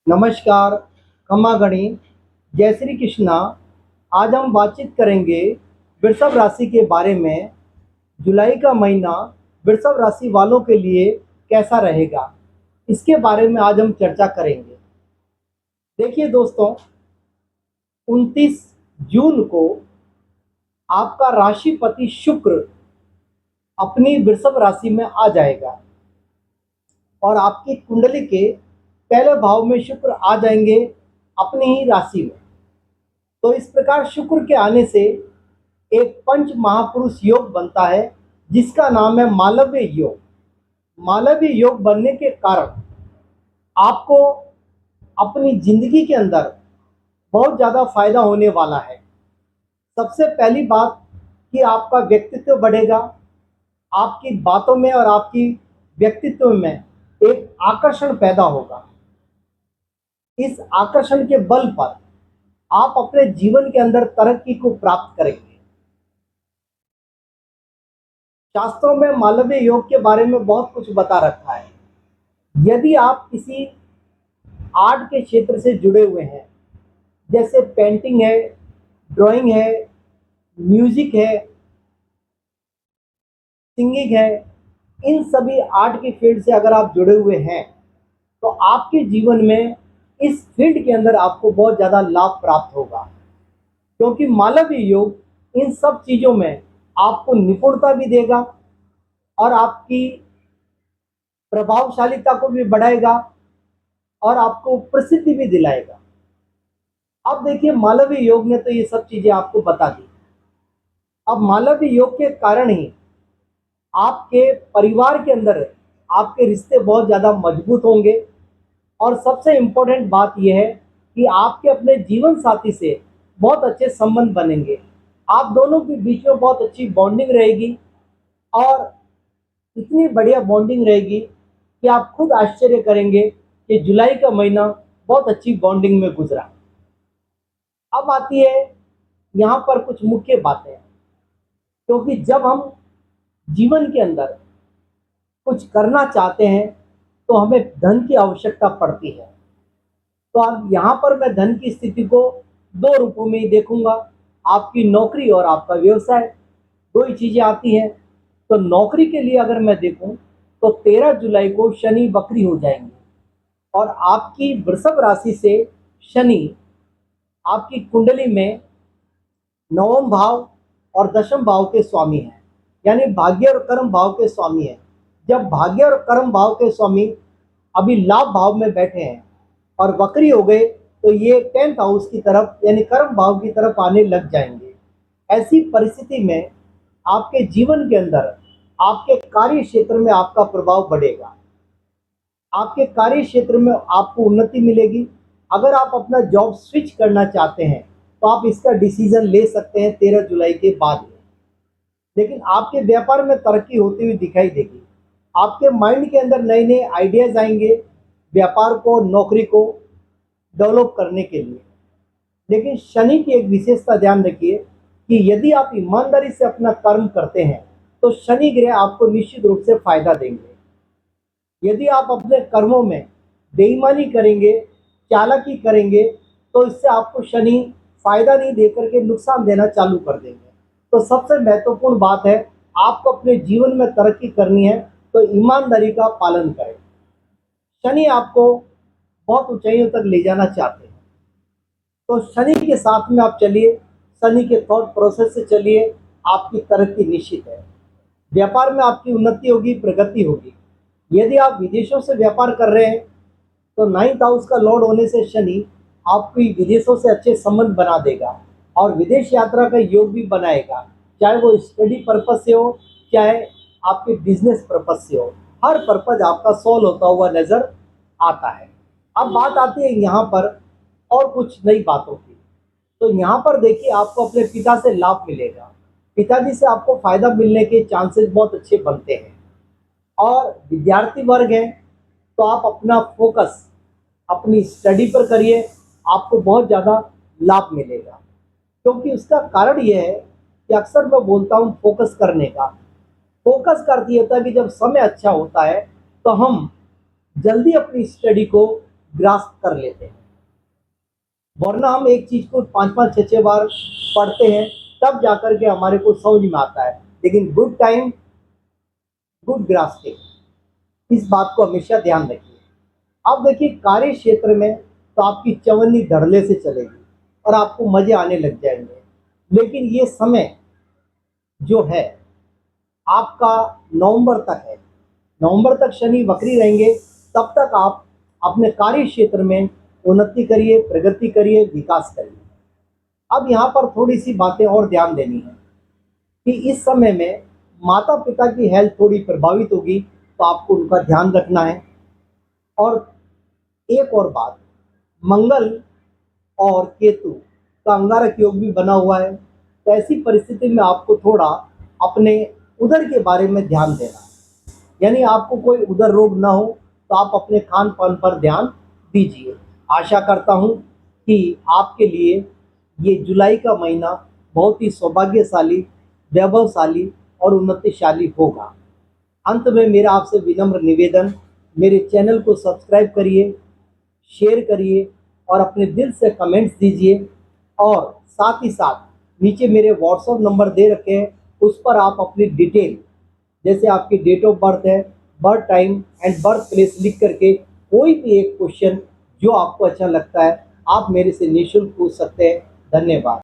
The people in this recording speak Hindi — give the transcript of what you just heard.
नमस्कार, खम्मा गणी, जय श्री कृष्णा। आज हम बातचीत करेंगे वृषभ राशि के बारे में। जुलाई का महीना वृषभ राशि वालों के लिए कैसा रहेगा, इसके बारे में आज हम चर्चा करेंगे। देखिए दोस्तों, 29 जून को आपका राशिपति शुक्र अपनी वृषभ राशि में आ जाएगा और आपकी कुंडली के पहले भाव में शुक्र आ जाएंगे अपनी ही राशि में। तो इस प्रकार शुक्र के आने से एक पंच महापुरुष योग बनता है जिसका नाम है मालव्य योग। मालव्य योग बनने के कारण आपको अपनी जिंदगी के अंदर बहुत ज़्यादा फायदा होने वाला है। सबसे पहली बात कि आपका व्यक्तित्व बढ़ेगा। आपकी बातों में और आपकी व्यक्तित्व में एक आकर्षण पैदा होगा। इस आकर्षण के बल पर आप अपने जीवन के अंदर तरक्की को प्राप्त करेंगे। शास्त्रों में मालव्य योग के बारे में बहुत कुछ बता रखा है। यदि आप किसी आर्ट के क्षेत्र से जुड़े हुए हैं, जैसे पेंटिंग है, ड्राइंग है, म्यूजिक है, सिंगिंग है, इन सभी आर्ट की फील्ड से अगर आप जुड़े हुए हैं तो आपके जीवन में इस फील्ड के अंदर आपको बहुत ज़्यादा लाभ प्राप्त होगा, क्योंकि मालव्य योग इन सब चीज़ों में आपको निपुणता भी देगा और आपकी प्रभावशालीता को भी बढ़ाएगा और आपको प्रसिद्धि भी दिलाएगा। अब देखिए, मालव्य योग ने तो ये सब चीज़ें आपको बता दी। अब मालव्य योग के कारण ही आपके परिवार के अंदर आपके रिश्ते बहुत ज़्यादा मजबूत होंगे और सबसे इम्पोर्टेंट बात यह है कि आपके अपने जीवन साथी से बहुत अच्छे संबंध बनेंगे। आप दोनों के बीच में बहुत अच्छी बॉन्डिंग रहेगी और इतनी बढ़िया बॉन्डिंग रहेगी कि आप खुद आश्चर्य करेंगे कि जुलाई का महीना बहुत अच्छी बॉन्डिंग में गुजरा। अब आती है यहाँ पर कुछ मुख्य बातें, क्योंकि जब हम जीवन के अंदर कुछ करना चाहते हैं तो हमें धन की आवश्यकता पड़ती है। तो अब यहाँ पर मैं धन की स्थिति को दो रूपों में ही देखूंगा, आपकी नौकरी और आपका व्यवसाय। दो ही चीजें आती हैं। तो नौकरी के लिए अगर मैं देखूं तो 13 जुलाई को शनि वक्री हो जाएंगे और आपकी वृषभ राशि से शनि आपकी कुंडली में नवम भाव और दशम भाव के स्वामी हैं, यानी भाग्य और कर्म भाव के स्वामी हैं। जब भाग्य और कर्म भाव के स्वामी अभी लाभ भाव में बैठे हैं और वक्री हो गए तो ये 10th हाउस की तरफ यानी कर्म भाव की तरफ आने लग जाएंगे। ऐसी परिस्थिति में आपके जीवन के अंदर आपके कार्य क्षेत्र में आपका प्रभाव बढ़ेगा। आपके कार्य क्षेत्र में आपको उन्नति मिलेगी। अगर आप अपना जॉब स्विच करना चाहते हैं तो आप इसका डिसीजन ले सकते हैं 13 जुलाई के बाद में। लेकिन आपके व्यापार में तरक्की होती हुई दिखाई देगी। आपके माइंड के अंदर नए नए आइडियाज आएंगे व्यापार को, नौकरी को डेवलप करने के लिए। लेकिन शनि की एक विशेषता ध्यान रखिए कि यदि आप ईमानदारी से अपना कर्म करते हैं तो शनि ग्रह आपको निश्चित रूप से फायदा देंगे। यदि आप अपने कर्मों में बेईमानी करेंगे, चालाकी करेंगे, तो इससे आपको शनि फायदा नहीं देकर के नुकसान देना चालू कर देंगे। तो सबसे महत्वपूर्ण बात है, आपको अपने जीवन में तरक्की करनी है तो ईमानदारी का पालन करें। शनि आपको बहुत ऊंचाइयों तक ले जाना चाहते हैं, तो शनि के साथ में आप चलिए, शनि के थॉट प्रोसेस से चलिए, आपकी तरक्की निश्चित है। व्यापार में आपकी उन्नति होगी, प्रगति होगी। यदि आप विदेशों से व्यापार कर रहे हैं तो 9th हाउस का लॉर्ड होने से शनि आपकी विदेशों से अच्छे संबंध बना देगा और विदेश यात्रा का योग भी बनाएगा, चाहे वो स्टडी पर्पज से हो, चाहे आपके बिजनेस पर्पज से हो। हर पर्पज आपका सॉल्व होता हुआ नजर आता है। अब बात आती है यहाँ पर और कुछ नई बातों की। तो यहाँ पर देखिए, आपको अपने पिता से लाभ मिलेगा। पिताजी से आपको फायदा मिलने के चांसेस बहुत अच्छे बनते हैं। और विद्यार्थी वर्ग है तो आप अपना फोकस अपनी स्टडी पर करिए, आपको बहुत ज़्यादा लाभ मिलेगा। क्योंकि उसका कारण यह है कि अक्सर मैं बोलता हूँ फोकस करने का। फोकस का अर्थ ये होता है कि जब समय अच्छा होता है तो हम जल्दी अपनी स्टडी को ग्रास्प कर लेते हैं। वरना हम एक चीज को 5-5 6-6 बार पढ़ते हैं, तब जाकर के हमारे को समझ में आता है। लेकिन गुड टाइम, गुड ग्रास्पिंग, इस बात को हमेशा ध्यान रखिए। अब देखिए कार्य क्षेत्र में तो आपकी चवन्नी धड़ल्ले से चलेगी और आपको मजे आने लग जाएंगे। लेकिन ये समय जो है आपका नवंबर तक है। नवंबर तक शनि वक्री रहेंगे, तब तक आप अपने कार्य क्षेत्र में उन्नति करिए, प्रगति करिए, विकास करिए। अब यहाँ पर थोड़ी सी बातें और ध्यान देनी है कि इस समय में माता पिता की हेल्थ थोड़ी प्रभावित होगी, तो आपको उनका ध्यान रखना है। और एक और बात, मंगल और केतु का अंगारक योग भी बना हुआ है, तो ऐसी परिस्थिति में आपको थोड़ा अपने उदर के बारे में ध्यान देना है। यानी आपको कोई उदर रोग ना हो, तो आप अपने खान पान पर ध्यान दीजिए। आशा करता हूँ कि आपके लिए ये जुलाई का महीना बहुत ही सौभाग्यशाली, वैभवशाली और उन्नतिशाली होगा। अंत में मेरा आपसे विनम्र निवेदन, मेरे चैनल को सब्सक्राइब करिए, शेयर करिए और अपने दिल से कमेंट्स दीजिए। और साथ ही साथ नीचे मेरे व्हाट्सएप नंबर दे रखे हैं, उस पर आप अपनी डिटेल, जैसे आपकी डेट ऑफ बर्थ है, birth time and birth place लिख करके कोई भी एक क्वेश्चन जो आपको अच्छा लगता है, आप मेरे से निःशुल्क पूछ सकते हैं। धन्यवाद।